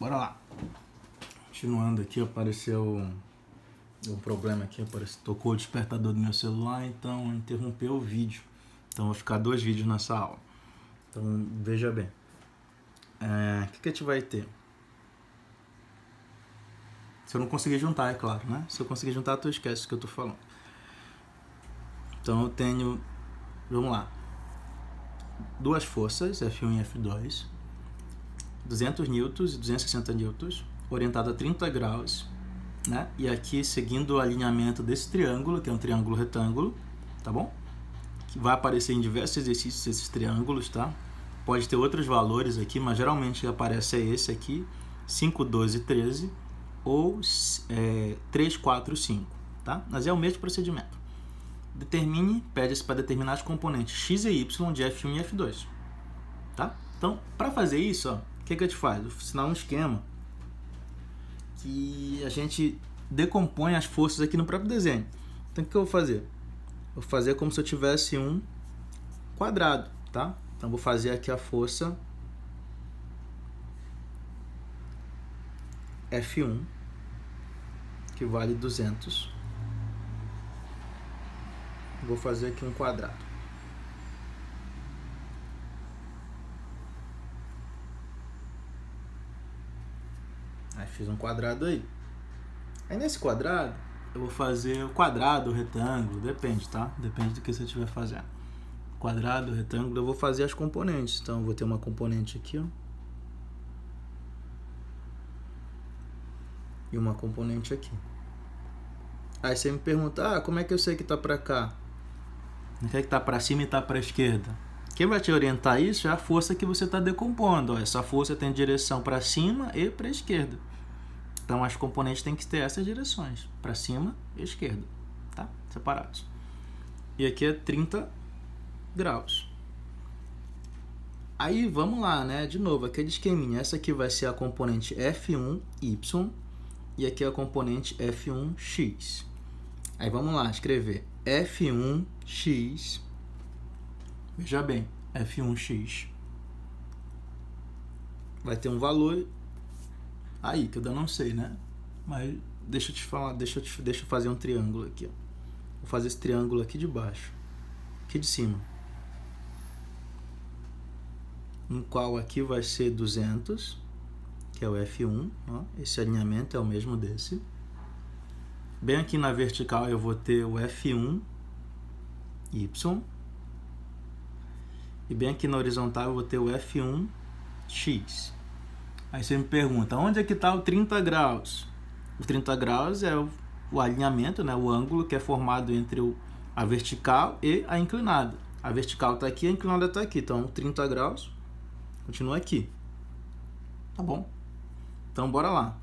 bora lá. Continuando aqui, apareceu um problema aqui, tocou o despertador do meu celular, então interrompeu o vídeo. Então vai ficar 2 vídeos nessa aula. Então veja bem. O que a gente vai ter? Se eu não conseguir juntar, é claro, né? Se eu conseguir juntar, tu esquece o que eu tô falando. Então eu tenho, vamos lá, 2 forças, F1 e F2, 200 newtons e 260 newtons, orientado a 30 graus, né? E aqui seguindo o alinhamento desse triângulo, que é um triângulo retângulo, tá bom? Que vai aparecer em diversos exercícios esses triângulos, tá? Pode ter outros valores aqui, mas geralmente aparece esse aqui, 5, 12, 13, ou 3, 4, 5, tá? Mas é o mesmo procedimento. Pede-se para determinar os componentes x e y de F1 e F2, tá? Então, para fazer isso, ó, o que a gente faz? Vou ensinar um esquema que a gente decompõe as forças aqui no próprio desenho. Então, o que eu vou fazer? Vou fazer como se eu tivesse um quadrado, tá? Então, vou fazer aqui a força F1, que vale 200. Vou fazer aqui um quadrado. Aí fiz um quadrado aí. Aí nesse quadrado, eu vou fazer o quadrado, o retângulo, depende, tá? Depende do que você estiver fazendo. Quadrado, retângulo, eu vou fazer as componentes. Então, eu vou ter uma componente aqui, ó. E uma componente aqui. Aí você me pergunta, como é que eu sei que tá pra cá? Não quer que tá para cima e tá para a esquerda. Quem vai te orientar isso é a força que você está decompondo. Ó, essa força tem direção para cima e para a esquerda. Então as componentes têm que ter essas direções, para cima e esquerda, tá? Separados. E aqui é 30 graus. Aí vamos lá, né? De novo, aquele esqueminha. Essa aqui vai ser a componente F1y e aqui é a componente F1x. Aí vamos lá, escrever F1x, veja bem, F1x vai ter um valor aí, que eu ainda não sei, né? Mas deixa eu te falar, deixa eu fazer um triângulo aqui, ó. Vou fazer esse triângulo aqui de baixo, aqui de cima, no qual aqui vai ser 200, que é o F1, ó. Esse alinhamento é o mesmo desse. Bem aqui na vertical eu vou ter o F1y. E bem aqui na horizontal eu vou ter o F1x. Aí você me pergunta, onde é que está o 30 graus? O 30 graus é o alinhamento, né? O ângulo que é formado entre a vertical e a inclinada. A vertical está aqui, a inclinada está aqui. Então, 30 graus continua aqui. Tá bom? Então, bora lá.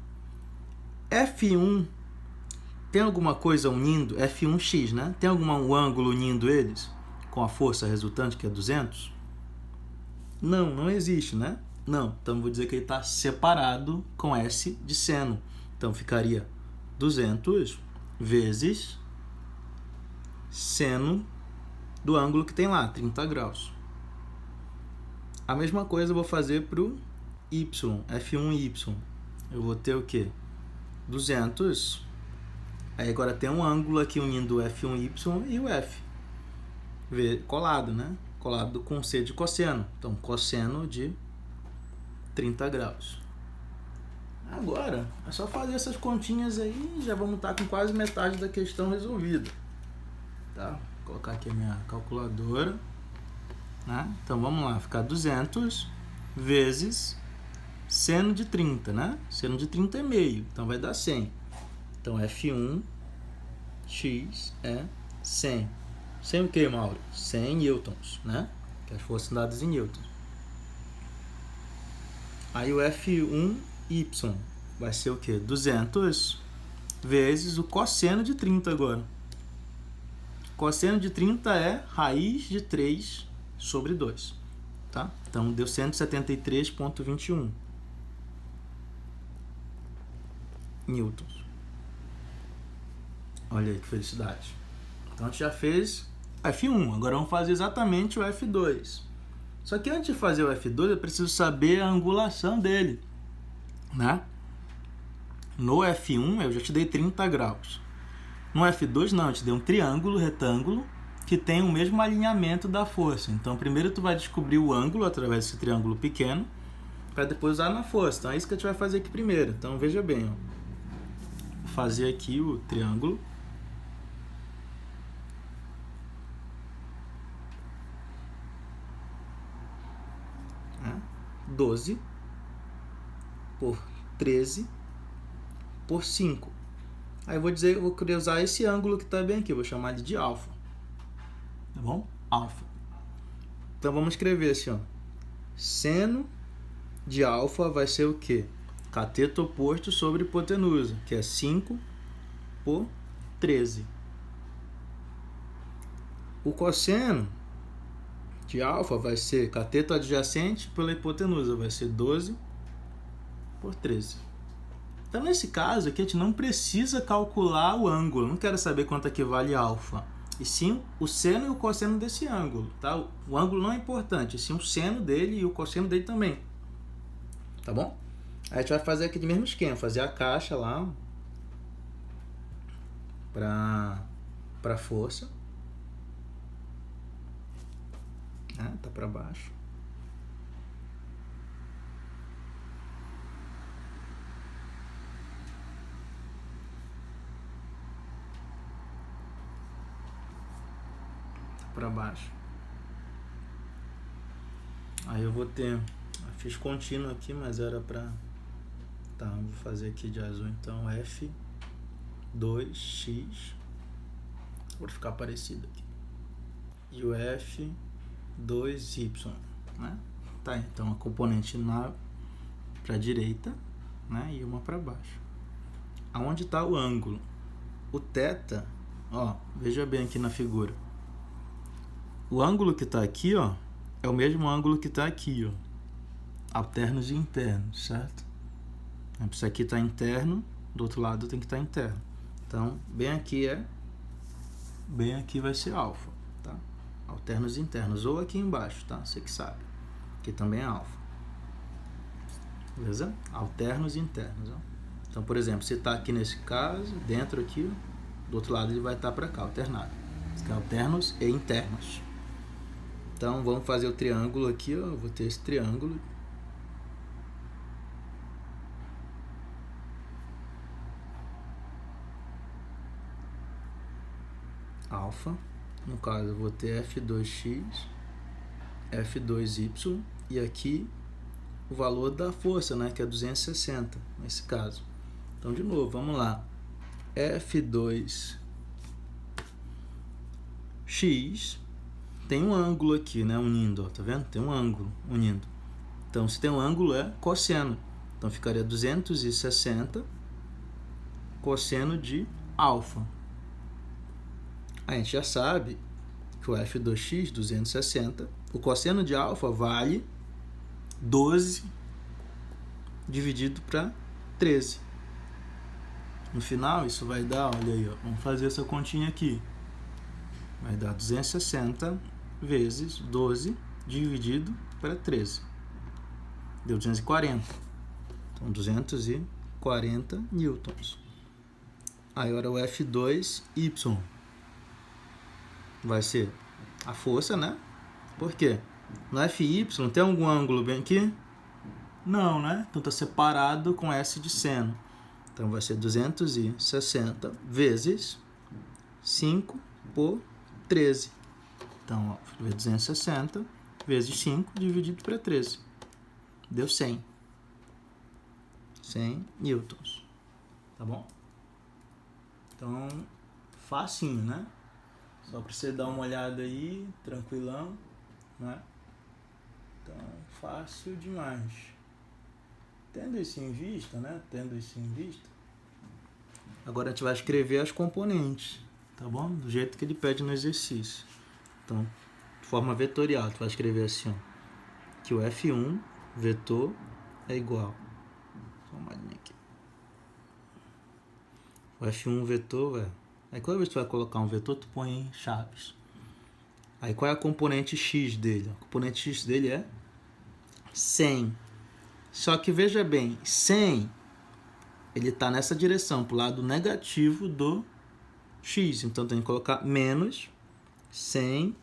F1... Tem alguma coisa unindo, F1x, né? Tem algum ângulo unindo eles com a força resultante, que é 200? Não existe, né? Não, então vou dizer que ele está separado com S de seno. Então ficaria 200 vezes seno do ângulo que tem lá, 30 graus. A mesma coisa eu vou fazer para o Y, F1y. Eu vou ter o quê? 200... Aí agora tem um ângulo aqui unindo o F1y e o F. Colado, né? Colado com C de cosseno. Então, cosseno de 30 graus. Agora, é só fazer essas continhas aí e já vamos estar com quase metade da questão resolvida. Tá? Vou colocar aqui a minha calculadora. Né? Então, vamos lá. Ficar 200 vezes seno de 30, né? Seno de 30 é meio. Então, vai dar 100. Então, F1x é 100. 100 o que, Mauro? 100 newtons, né? Que as forças são dadas em newtons. Aí o F1y vai ser o que? 200 vezes o cosseno de 30 agora. Cosseno de 30 é raiz de 3 sobre 2. Tá? Então, deu 173,21 newtons. Olha aí que felicidade. Então a gente já fez F1, agora vamos fazer exatamente o F2. Só que antes de fazer o F2 eu preciso saber a angulação dele. né? No F1 eu já te dei 30 graus. No F2 não, eu te dei um triângulo retângulo que tem o mesmo alinhamento da força. Então primeiro tu vai descobrir o ângulo através desse triângulo pequeno para depois usar na força. Então é isso que a gente vai fazer aqui primeiro. Então veja bem, ó. Vou fazer aqui o triângulo. Né? 12 por 13 por 5. Aí eu vou querer usar esse ângulo que está bem aqui, vou chamar ele de alfa. Tá bom? Alfa. Então vamos escrever assim, ó. Seno de alfa vai ser o quê? Cateto oposto sobre hipotenusa, que é 5 por 13. O cosseno de alfa vai ser cateto adjacente pela hipotenusa, vai ser 12 por 13. Então, nesse caso aqui, a gente não precisa calcular o ângulo. Não quero saber quanto equivale alfa. E sim o seno e o cosseno desse ângulo. Tá? O ângulo não é importante, e sim o seno dele e o cosseno dele também. Tá bom? Aí a gente vai fazer aquele mesmo esquema. Fazer a caixa lá para força. Tá para baixo. Para baixo. Aí eu vou ter, fiz contínuo aqui, mas era para, tá, vou fazer aqui de azul então, F2x, vou ficar parecido aqui, e o F2y, né? Tá, então a componente para direita, né, e uma para baixo. Aonde está o ângulo? O θ, ó, veja bem aqui na figura. O ângulo que está aqui, ó, é o mesmo ângulo que está aqui, ó. Alternos e internos, certo? Isso aqui está interno, do outro lado tem que estar interno. Então, bem aqui vai ser alfa, tá? Alternos e internos, ou aqui embaixo, tá? Você que sabe. Aqui também é alfa. Beleza? Alternos e internos, ó. Então, por exemplo, se está aqui nesse caso, dentro aqui, ó, do outro lado ele vai estar para cá, alternado. Aqui é alternos e internos. Então, vamos fazer o triângulo aqui, ó. Vou ter esse triângulo. Alfa. No caso, eu vou ter F2x, F2y, e aqui o valor da força, né, que é 260, nesse caso. Então, de novo, vamos lá. F2x tem um ângulo aqui, né, unindo, ó, tá vendo? Tem um ângulo unindo. Então, se tem um ângulo, é cosseno. Então, ficaria 260 cosseno de alfa. A gente já sabe que o F2x, 260, o cosseno de alfa vale 12 dividido para 13. No final, isso vai dar, olha aí, ó, vamos fazer essa continha aqui. Vai dar 260 vezes 12 dividido para 13. Deu 240. Então, 240 newtons. Aí, agora o F2y vai ser a força, né? Por quê? No FY tem algum ângulo bem aqui? Não, né? Então, está separado com S de seno. Então, vai ser 260 vezes 5 por 13. Então, ó, 260 vezes 5 dividido para 13. Deu 100. 100 newtons. Tá bom? Então, facinho, né? Só para você dar uma olhada aí, tranquilão, né? Então, fácil demais. Tendo isso em vista, né? Tendo isso em vista, agora a gente vai escrever as componentes, tá bom? Do jeito que ele pede no exercício. Então, de forma vetorial, tu vai escrever assim, ó, que o F1 vetor é igual. Só uma linha aqui. O F1 vetor é... Aí, toda vez que tu vai colocar um vetor, tu põe em chaves. Aí, qual é a componente x dele? A componente x dele é 100. Só que veja bem, 100, ele está nessa direção, para o lado negativo do x. Então tem que colocar menos 100i.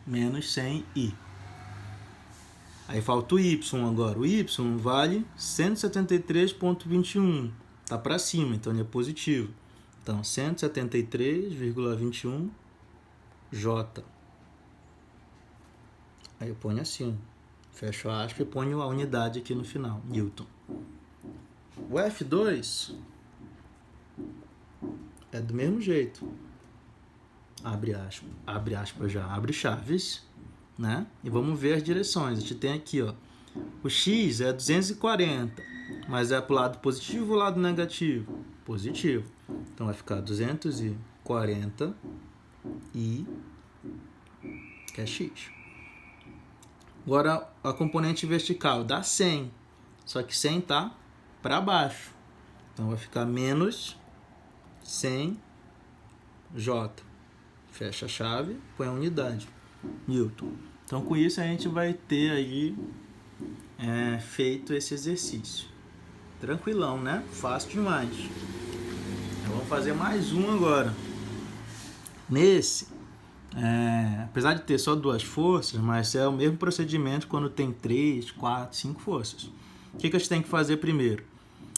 Menos 100i. Aí falta o y agora. O y vale 173,21. Está para cima, então ele é positivo. Então, 173,21 J. Aí eu ponho assim, fecho a aspa e ponho a unidade aqui no final, Newton. O F2 é do mesmo jeito. Abre aspas já, abre chaves, né? E vamos ver as direções. A gente tem aqui, ó, o x é 240, mas é para o lado positivo ou lado negativo? Positivo. Então vai ficar 240 i, que é x. Agora a componente vertical dá 100, só que 100 está para baixo. Então vai ficar menos 100j. Fecha a chave, põe a unidade, Newton. Então com isso a gente vai ter aí feito esse exercício. Tranquilão, né? Fácil demais. Então, vamos fazer mais um agora. Nesse, apesar de ter só 2 forças, mas é o mesmo procedimento quando tem 3, 4, 5 forças. O que a gente tem que fazer primeiro?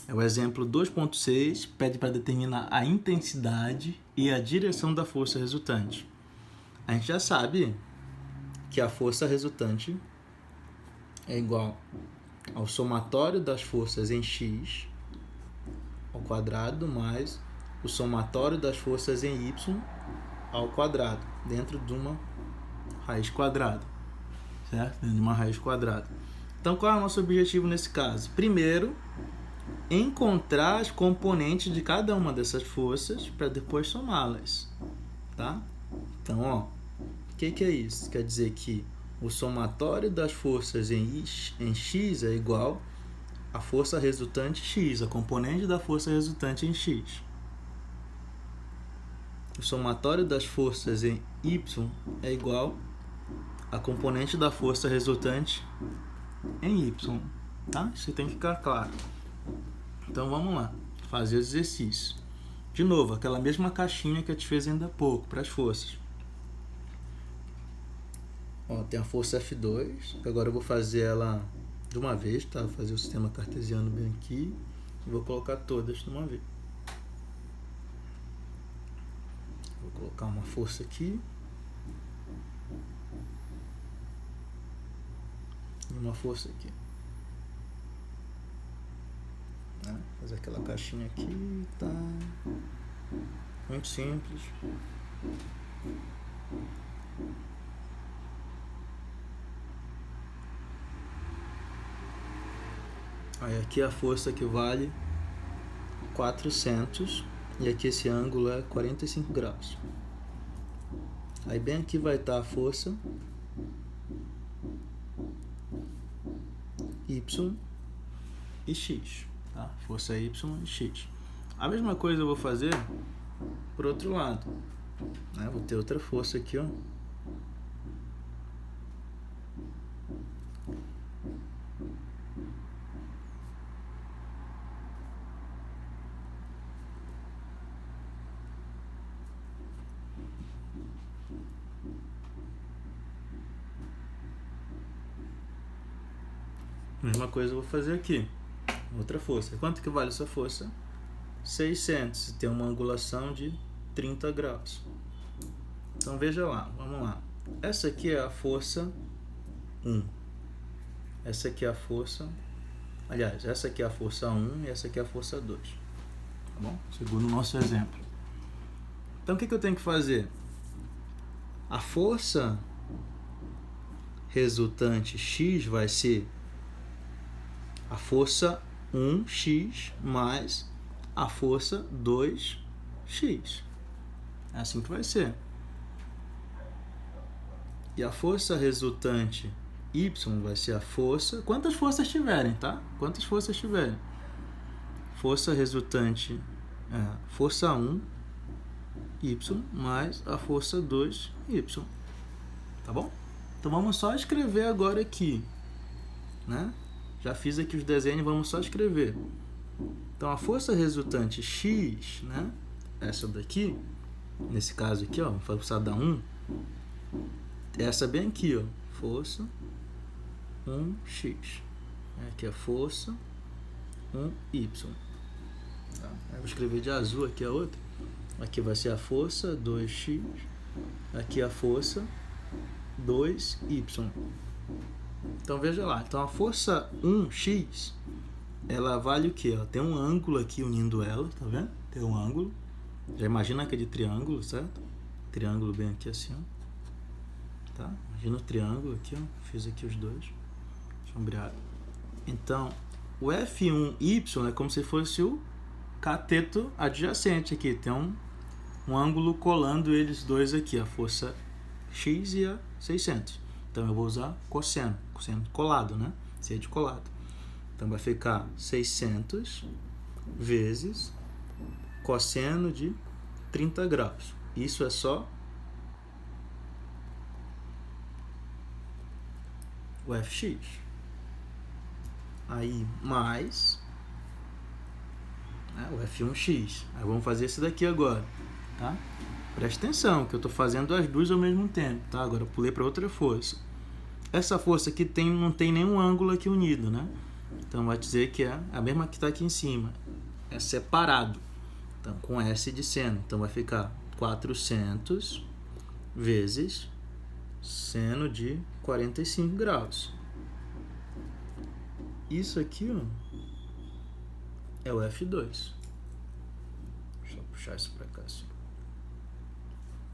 É o exemplo 2.6, pede para determinar a intensidade e a direção da força resultante. A gente já sabe que a força resultante é igual ao somatório das forças em x ao quadrado mais o somatório das forças em y ao quadrado, dentro de uma raiz quadrada, certo? Dentro de uma raiz quadrada. Então, qual é o nosso objetivo nesse caso? Primeiro, encontrar as componentes de cada uma dessas forças para depois somá-las, tá? Então, ó, o que é isso? Quer dizer que o somatório das forças em x é igual à força resultante x, a componente da força resultante em x. O somatório das forças em y é igual à componente da força resultante em y, tá? Isso tem que ficar claro. Então vamos lá, fazer o exercício. De novo, aquela mesma caixinha que a gente fez ainda há pouco, para as forças. Ó, tem a força F2, agora eu vou fazer ela de uma vez, tá? Vou fazer o sistema cartesiano bem aqui e vou colocar todas de uma vez. Vou colocar uma força aqui e uma força aqui. Fazer aquela caixinha aqui, tá? Muito simples. Aí aqui a força que vale 400 e aqui esse ângulo é 45 graus. Aí bem aqui vai estar a força Y e X, tá? Força Y e X. A mesma coisa eu vou fazer por outro lado, né? Vou ter outra força aqui, ó. Mesma coisa eu vou fazer aqui. Outra força. Quanto que vale essa força? 600. Tem uma angulação de 30 graus. Então veja lá, vamos lá. Essa aqui é a força 1. Essa aqui é a força... Aliás, essa aqui é a força 1 e essa aqui é a força 2. Tá bom? Segundo o nosso exemplo. Então o que eu tenho que fazer? A força resultante X vai ser a força 1x mais a força 2x. É assim que vai ser. E a força resultante y vai ser a força... Quantas forças tiverem, tá? Quantas forças tiverem. Força resultante força 1 y mais a força 2y. Tá bom? Então vamos só escrever agora aqui. né? Já fiz aqui os desenhos, vamos só escrever. Então, a força resultante X, né? Essa daqui, nesse caso aqui, ó, força da 1, essa bem aqui, ó, força 1x. Aqui é força 1y. Tá? Eu vou escrever de azul aqui a outra. Aqui vai ser a força 2x. Aqui a força 2y. Então veja lá. Então a força 1x, ela vale o que? Tem um ângulo aqui unindo elas, tá vendo? Tem um ângulo. Já imagina aquele triângulo, certo? Triângulo bem aqui assim, ó. Tá? Imagina o triângulo aqui, ó. Fiz aqui os dois. Sombreado. Então, o F1y é como se fosse o cateto adjacente aqui. Tem um ângulo colando eles dois aqui, a força x e a 600. Então, eu vou usar cosseno. Cosseno colado, né? C de colado. Então, vai ficar 600 vezes cosseno de 30 graus. Isso é só o Fx. Aí, mais o F1x. Aí, vamos fazer esse daqui agora, tá? Presta atenção, que eu estou fazendo as duas ao mesmo tempo, tá? Agora, eu pulei para outra força. Essa força aqui não tem nenhum ângulo aqui unido, né? Então, vai dizer que é a mesma que está aqui em cima. É separado. Então, com S de seno. Então, vai ficar 400 vezes seno de 45 graus. Isso aqui, ó, é o F2. Deixa eu puxar isso para cá assim.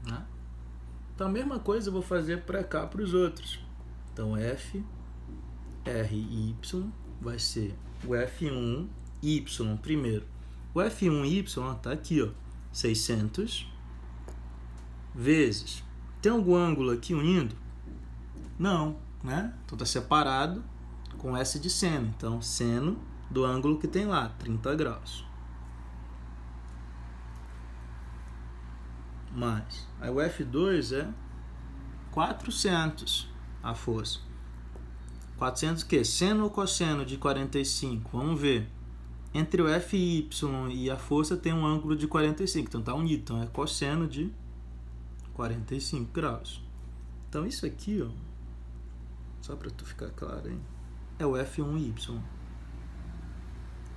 Né? Então, a mesma coisa eu vou fazer para cá, para os outros. Então, F, R e Y vai ser o F1Y primeiro. O F1Y está aqui, ó, 600 vezes. Tem algum ângulo aqui unindo? Não, né? Então, está separado com S de seno. Então, seno do ângulo que tem lá, 30 graus. Mais. Aí o F2 é 400 a força. 400 o quê? Seno ou cosseno de 45? Vamos ver. Entre o FY e a força tem um ângulo de 45. Então, está unido. Então, é cosseno de 45 graus. Então, isso aqui, ó, só para tu ficar claro aí, é o F1y.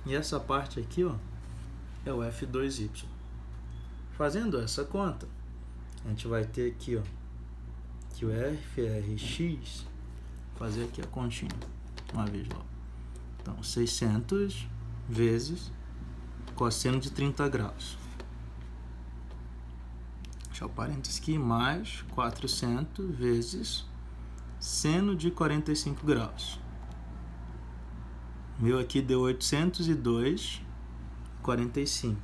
E essa parte aqui, ó, é o F2y. Fazendo essa conta, a gente vai ter aqui, ó, que o FRX, fazer aqui a continha, uma vez lá. Então, 600 vezes cosseno de 30 graus. Deixa o parênteses aqui, mais 400 vezes seno de 45 graus. Meu aqui deu 802,45.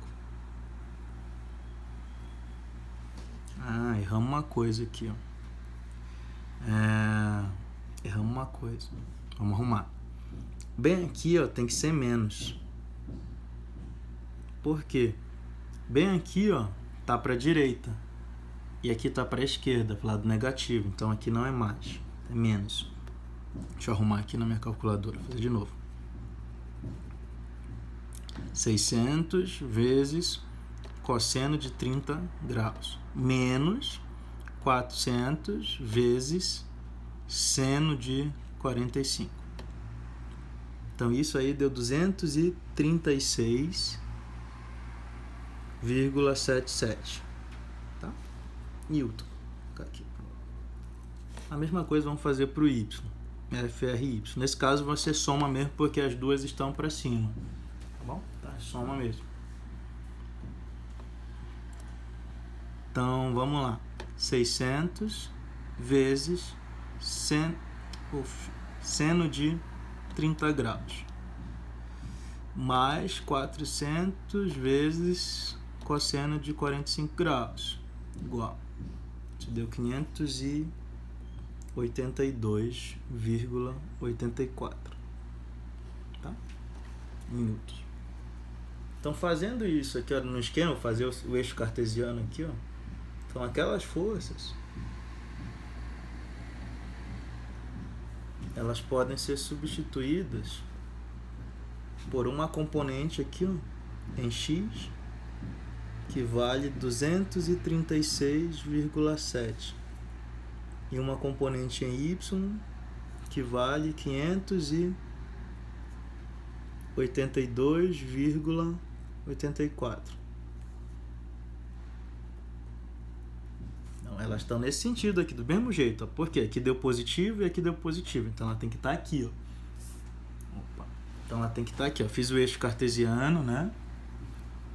Erramos uma coisa aqui, ó. Erramos uma coisa. Vamos arrumar. Bem aqui, ó, tem que ser menos. Por quê? Bem aqui, ó, tá para a direita. E aqui tá para a esquerda, pro lado negativo. Então aqui não é mais, é menos. Deixa eu arrumar aqui na minha calculadora, fazer de novo. 600 vezes cosseno de 30 graus menos 400 vezes seno de 45. Então, isso aí deu 236,77, tá? Newton. Aqui. A mesma coisa vamos fazer para o Y, FRY. Nesse caso, você soma mesmo porque as duas estão para cima. Tá bom? Tá, soma mesmo. Então, vamos lá. 600 vezes seno de 30 graus. Mais 400 vezes cosseno de 45 graus. Igual. Isso deu 582,84. Tá? Minutos. Então, fazendo isso aqui, ó, no esquema, vou fazer o eixo cartesiano aqui, ó. Então, aquelas forças, elas podem ser substituídas por uma componente aqui, ó, em x, que vale 236,7, e uma componente em y, que vale 582,84. Então, elas estão nesse sentido aqui, do mesmo jeito. Ó. Por quê? Aqui deu positivo e aqui deu positivo. Então, ela tem que estar aqui. Ó. Opa. Então, ela tem que estar aqui. Ó. Fiz o eixo cartesiano, né?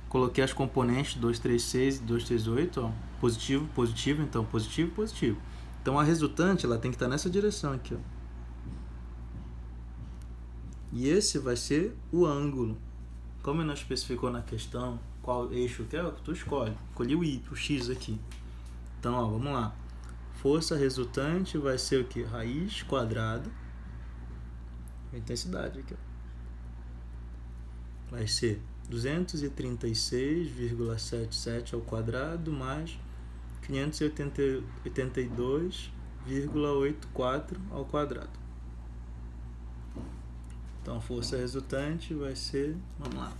Coloquei as componentes 236 e 238. Ó. Positivo, positivo. Então, positivo, positivo. Então, a resultante ela tem que estar nessa direção aqui. Ó. E esse vai ser o ângulo. Como não especificou na questão qual eixo que é, tu escolhe. Escolhi o y, o x aqui. Então, ó, vamos lá. Força resultante vai ser o que? Raiz quadrada. Intensidade aqui, ó. Vai ser 236,77 ao quadrado mais 582,84 ao quadrado. Então, a força resultante vai ser, vamos lá,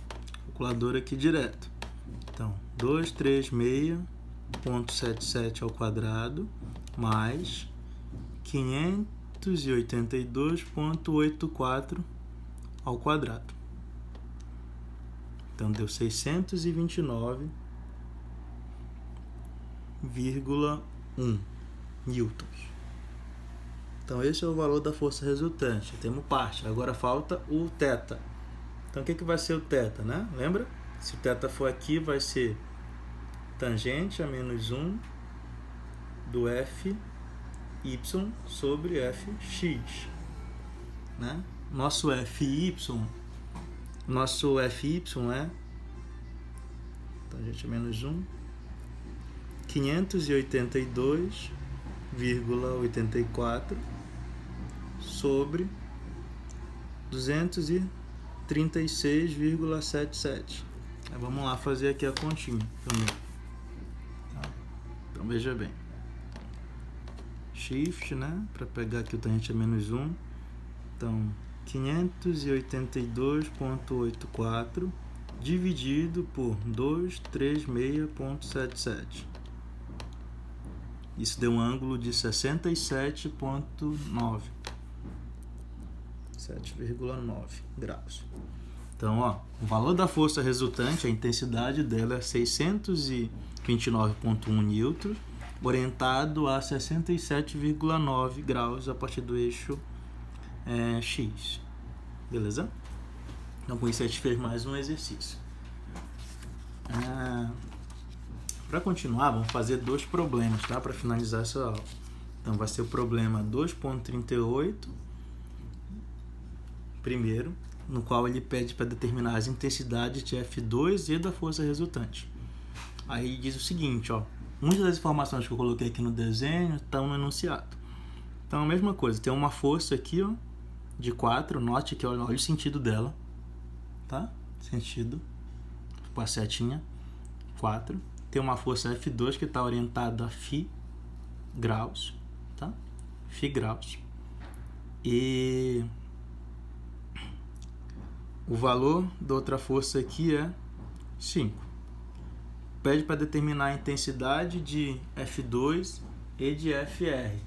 calculadora aqui direto. Então, 236,77 ao quadrado mais 582,84 ao quadrado. Então, deu 629,1 newtons. Então, esse é o valor da força resultante. Temos parte. Agora falta o θ. Então, o que vai ser o θ, né? Lembra? Se o θ for aqui, vai ser tangente a menos 1 do Fy sobre Fx. Né? Nosso Fy é tangente a menos 1, 582,84 sobre 236,77. Vamos lá fazer aqui a continha também. Então veja bem. Shift, né? Para pegar aqui o tangente a menos 1. Então 582,84 dividido por 236,77. Isso deu um ângulo de 67,9. 7,9 graus. Então, ó, o valor da força resultante, a intensidade dela é 629,1 newtons, orientado a 67,9 graus a partir do eixo X. Beleza? Então, com isso a gente fez mais um exercício. Para continuar, vamos fazer dois problemas, tá? Para finalizar essa aula. Então, vai ser o problema 2.38, primeiro, no qual ele pede para determinar as intensidades de F2 e da força resultante. Aí diz o seguinte, ó, muitas das informações que eu coloquei aqui no desenho estão no enunciado. Então, a mesma coisa, tem uma força aqui, ó, de 4, note que olha o sentido dela, tá? Sentido, com a setinha, 4. Tem uma força F2 que está orientada a φ graus, tá? Φ graus. E o valor da outra força aqui é 5. Pede para determinar a intensidade de F2 e de Fr.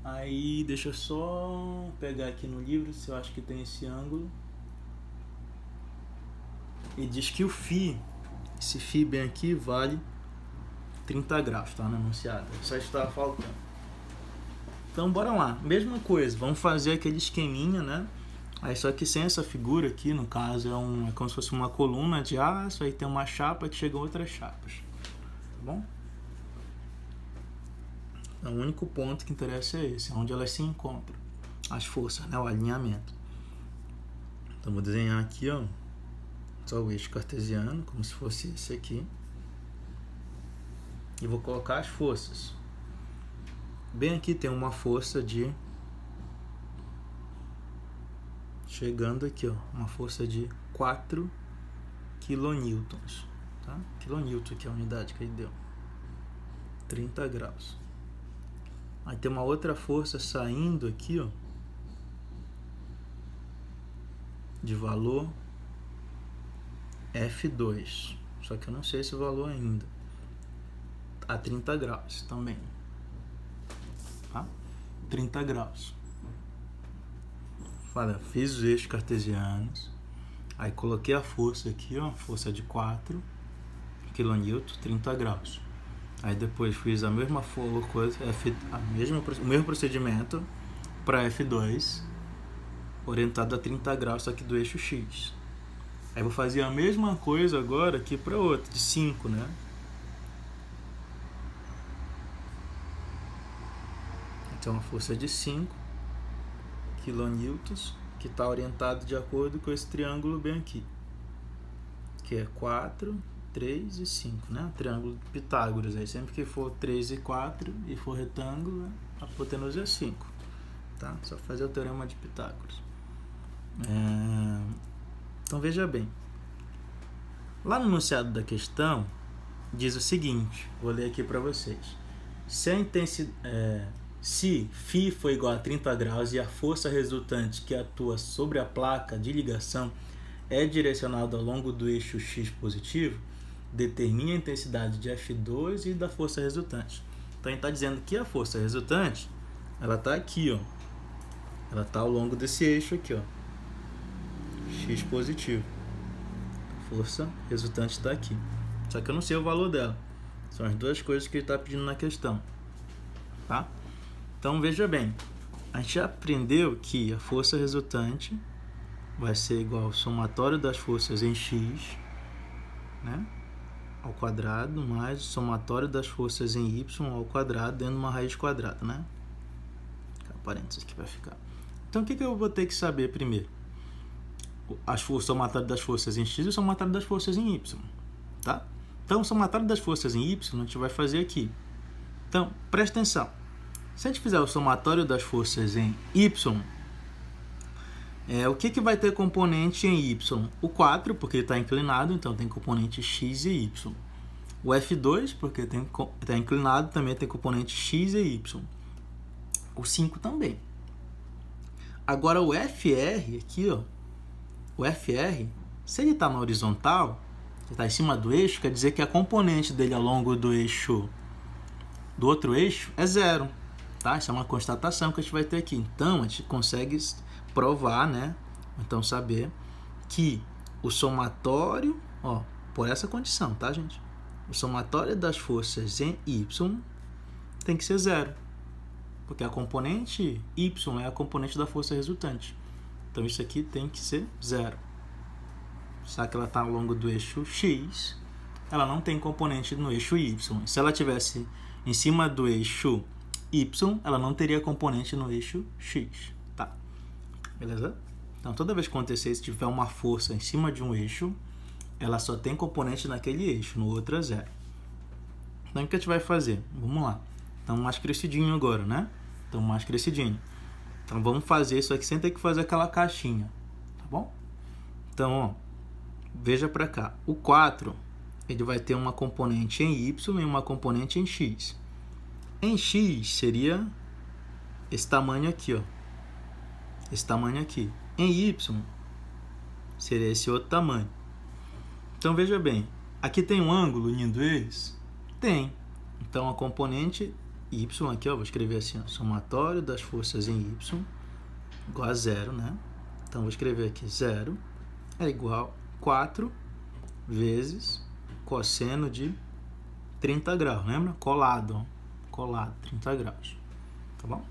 Aí deixa eu só pegar aqui no livro se eu acho que tem esse ângulo. E diz que o φ, esse φ bem aqui, vale 30 graus, tá? No enunciado. Só estava faltando. Então, bora lá. Mesma coisa, vamos fazer aquele esqueminha, né? Aí, só que sem essa figura aqui, no caso, é como se fosse uma coluna de aço, aí tem uma chapa que chegam outras chapas. Tá bom? Então, o único ponto que interessa é esse, onde elas se encontram. As forças, né? O alinhamento. Então, vou desenhar aqui, ó. Só o eixo cartesiano, como se fosse esse aqui. E vou colocar as forças. Bem aqui tem uma força de... Chegando aqui, ó. Uma força de 4 kilonewtons. Tá? Kilonewton que é a unidade que ele deu. 30 graus. Aí tem uma outra força saindo aqui, ó. de valor F2. Só que eu não sei esse valor ainda. A 30 graus também. Tá? 30 graus. Olha, fiz os eixos cartesianos. Aí coloquei a força aqui, ó. Força de 4 kN, 30 graus. Aí depois fiz a mesma coisa, o mesmo procedimento para F2, orientado a 30 graus, só que do eixo X. Aí vou fazer a mesma coisa agora aqui para outra, de 5, né? Então a força é de 5 kN, que está orientado de acordo com esse triângulo bem aqui, que é 4, 3 e 5, né? Triângulo de Pitágoras. Aí sempre que for 3 e 4 e for retângulo, né? A hipotenusa é 5. Tá? Só fazer o teorema de Pitágoras. Então veja bem. Lá no enunciado da questão, diz o seguinte, vou ler aqui para vocês. Se φ for igual a 30 graus e a força resultante que atua sobre a placa de ligação é direcionada ao longo do eixo X positivo, determine a intensidade de F2 e da força resultante. Então, ele está dizendo que a força resultante, ela está aqui, ó. Ela está ao longo desse eixo aqui, ó. X positivo. A força resultante está aqui. Só que eu não sei o valor dela. São as duas coisas que ele está pedindo na questão. Tá? Então, veja bem. A gente já aprendeu que a força resultante vai ser igual ao somatório das forças em X, né? Ao quadrado, mais o somatório das forças em Y ao quadrado dentro de uma raiz quadrada, né? Parênteses que vai ficar. Então, o que eu vou ter que saber primeiro? O somatório das forças em X e o somatório das forças em Y, tá? Então, o somatório das forças em Y a gente vai fazer aqui. Então, presta atenção. Se a gente fizer o somatório das forças em Y, o que vai ter componente em Y? O 4, porque ele está inclinado, então tem componente X e Y. O F2, porque está inclinado, também tem componente X e Y. O 5 também. Agora o FR aqui, ó, o FR, se ele está na horizontal, está em cima do eixo, quer dizer que a componente dele ao longo do eixo, do outro eixo, é 0. Tá? Isso é uma constatação que a gente vai ter aqui. Então, a gente consegue provar, né? Então, saber que o somatório, ó, por essa condição, tá, gente? O somatório das forças em Y tem que ser 0. Porque a componente Y é a componente da força resultante. Então, isso aqui tem que ser 0. Só que ela está ao longo do eixo X, ela não tem componente no eixo Y. Se ela tivesse em cima do eixo Y, ela não teria componente no eixo X. Tá? Beleza? Então, toda vez que acontecer, se tiver uma força em cima de um eixo, ela só tem componente naquele eixo, no outro é 0. Então, o que a gente vai fazer? Vamos lá. Então, mais crescidinho agora, né? Então, mais crescidinho. Então, vamos fazer isso aqui sem ter que fazer aquela caixinha. Tá bom? Então, ó, veja para cá. O 4, ele vai ter uma componente em Y e uma componente em X. Em X seria esse tamanho aqui, ó. Esse tamanho aqui. Em Y seria esse outro tamanho. Então, veja bem. Aqui tem um ângulo unindo eles? Tem. Então, a componente Y aqui, ó, vou escrever assim, ó, somatório das forças em Y igual a 0, né? Então, vou escrever aqui 0 é igual a 4 vezes cosseno de 30 graus, lembra? Colado, ó. Colado, 30 graus. Tá bom?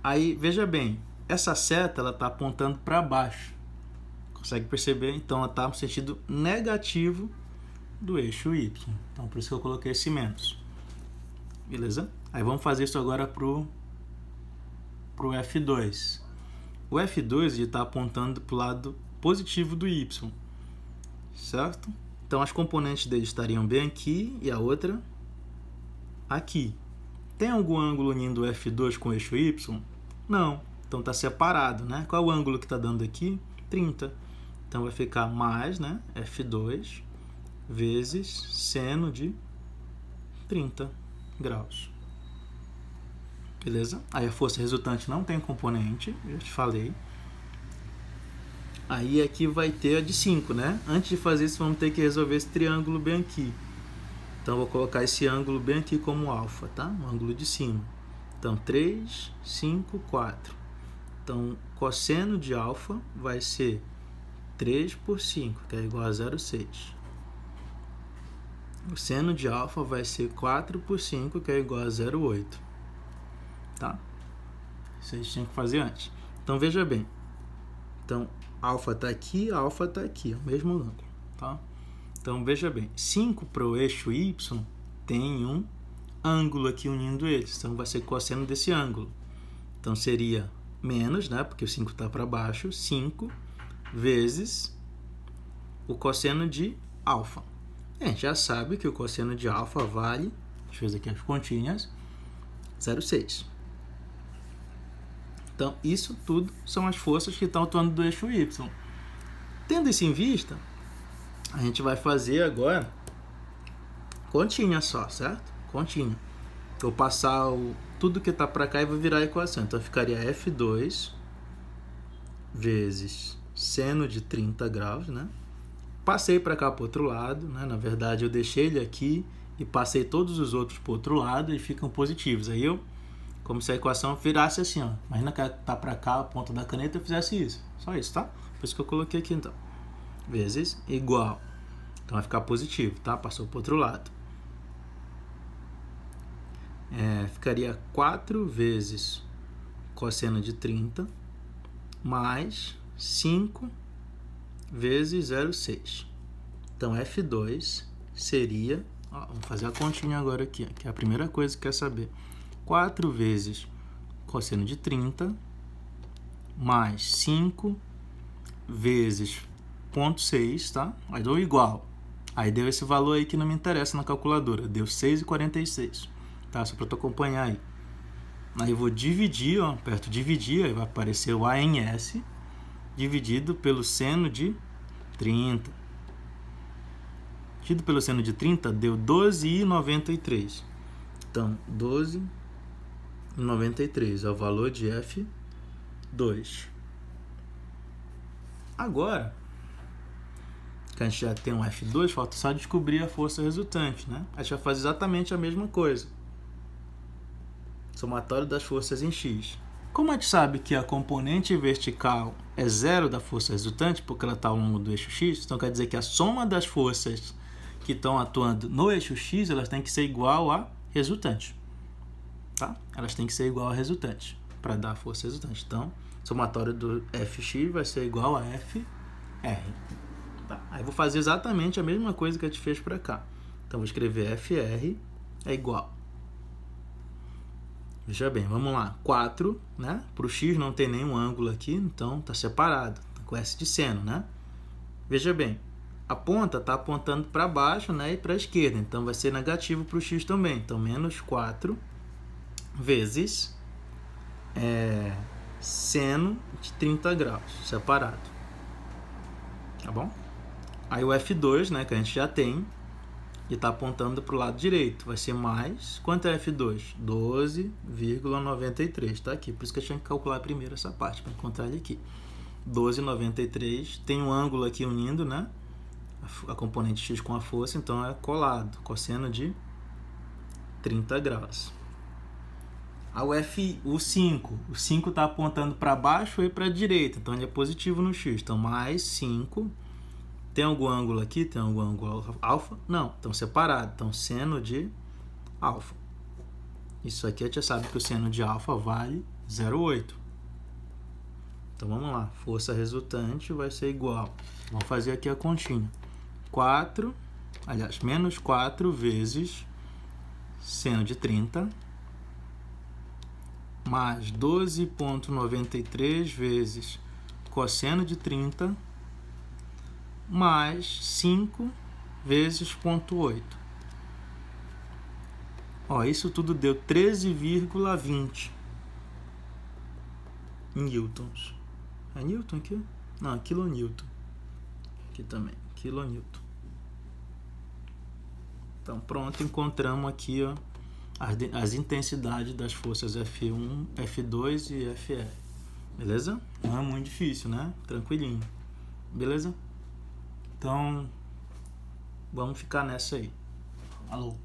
Aí, veja bem, essa seta, ela está apontando para baixo. Consegue perceber? Então, ela está no sentido negativo do eixo Y. Então, por isso que eu coloquei esse menos. Beleza? Aí, vamos fazer isso agora pro F2. O F2 está apontando para o lado positivo do Y. Certo? Então, as componentes dele estariam bem aqui e a outra aqui. Tem algum ângulo unindo o F2 com o eixo Y? Não. Então, está separado, né? Qual é o ângulo que está dando aqui? 30. Então, vai ficar mais, né? F2 vezes seno de 30 graus. Beleza? Aí, a força resultante não tem componente, já te falei. Aí aqui vai ter a de 5, né? Antes de fazer isso, vamos ter que resolver esse triângulo bem aqui. Então, vou colocar esse ângulo bem aqui como alfa, tá? O ângulo de cima. Então, 3, 5, 4. Então, cosseno de alfa vai ser 3 por 5, que é igual a 0,6. O seno de alfa vai ser 4 por 5, que é igual a 0,8. Tá? Isso a gente tinha que fazer antes. Então, veja bem. Então, alfa está aqui, alfa está aqui, é o mesmo ângulo. Tá? Então, veja bem. 5 para o eixo y tem um ângulo aqui unindo eles. Então, vai ser cosseno desse ângulo. Então, seria menos, né? Porque o 5 está para baixo. 5 vezes o cosseno de alfa. A gente já sabe que o cosseno de alfa vale, deixa eu fazer aqui as continhas, 0,6. Então, isso tudo são as forças que estão atuando do eixo y. Tendo isso em vista, a gente vai fazer agora continha só, certo? Continha. Vou passar tudo que está para cá e vou virar a equação. Então, ficaria F2 vezes seno de 30 graus, né? Passei para cá para o outro lado, né? Na verdade, eu deixei ele aqui e passei todos os outros para o outro lado e ficam positivos. Aí eu, como se a equação virasse assim, ó. Imagina que tá para cá, a ponta da caneta, eu fizesse isso. Só isso, tá? Por isso que eu coloquei aqui, então. Vezes igual. Então, vai ficar positivo, tá? Passou para o outro lado. Ficaria 4 vezes cosseno de 30 mais 5 vezes 0,6. Então, F2 seria... Ó, vamos fazer a continha agora aqui, que é a primeira coisa que quer saber. 4 vezes cosseno de 30 mais 5 vezes 0,6, tá? Aí deu igual. Aí deu esse valor aí que não me interessa na calculadora. Deu 6,46. Tá? Só para tu acompanhar aí. Aí eu vou dividir, ó, aperto dividir, aí vai aparecer o A em S, dividido pelo seno de 30. Dividido pelo seno de 30, deu 12,93. Então, 12,93 é o valor de F2. Agora, que a gente já tem um F2, falta só descobrir a força resultante, né? A gente vai fazer exatamente a mesma coisa. Somatório das forças em X. Como a gente sabe que a componente vertical é zero da força resultante, porque ela está ao longo do eixo X, então quer dizer que a soma das forças que estão atuando no eixo X, elas têm que ser igual a resultante. Tá? Elas têm que ser igual a resultante, para dar a força resultante. Então, somatório do Fx vai ser igual a Fr. Tá? Aí vou fazer exatamente a mesma coisa que a gente fez para cá. Então, vou escrever Fr é igual. Veja bem, vamos lá. 4, né? Para o x não tem nenhum ângulo aqui, então está separado, com S de seno, né? Veja bem, a ponta está apontando para baixo, né? E para a esquerda, então vai ser negativo para o x também. Então, menos 4 vezes seno de 30 graus, separado. Tá bom? Aí o F2, né, que a gente já tem, e está apontando para o lado direito. Vai ser mais... Quanto é F2? 12,93. Está aqui. Por isso que eu tinha que calcular primeiro essa parte, para encontrar ele aqui. 12,93. Tem um ângulo aqui unindo, né? A componente x com a força, então é colado. Cosseno de 30 graus. O 5. O 5 está apontando para baixo e para a direita. Então ele é positivo no x. Então mais 5... Tem algum ângulo aqui? Tem algum ângulo alfa? Não, estão separados. Então, seno de alfa. Isso aqui a gente já sabe que o seno de alfa vale 0,8. Então, vamos lá. Força resultante vai ser igual. Vamos fazer aqui a continha. Menos 4 vezes seno de 30 mais 12,93 vezes cosseno de 30 mais 5 vezes 0,8. Ó, isso tudo deu 13,20 newtons. É newton aqui? Não, é quilonewton. Aqui também, quilonewton. Então, pronto, encontramos aqui, ó, as intensidades das forças F1, F2 e Fr. Beleza? Não é muito difícil, né? Tranquilinho. Beleza? Então, vamos ficar nessa aí. Alô.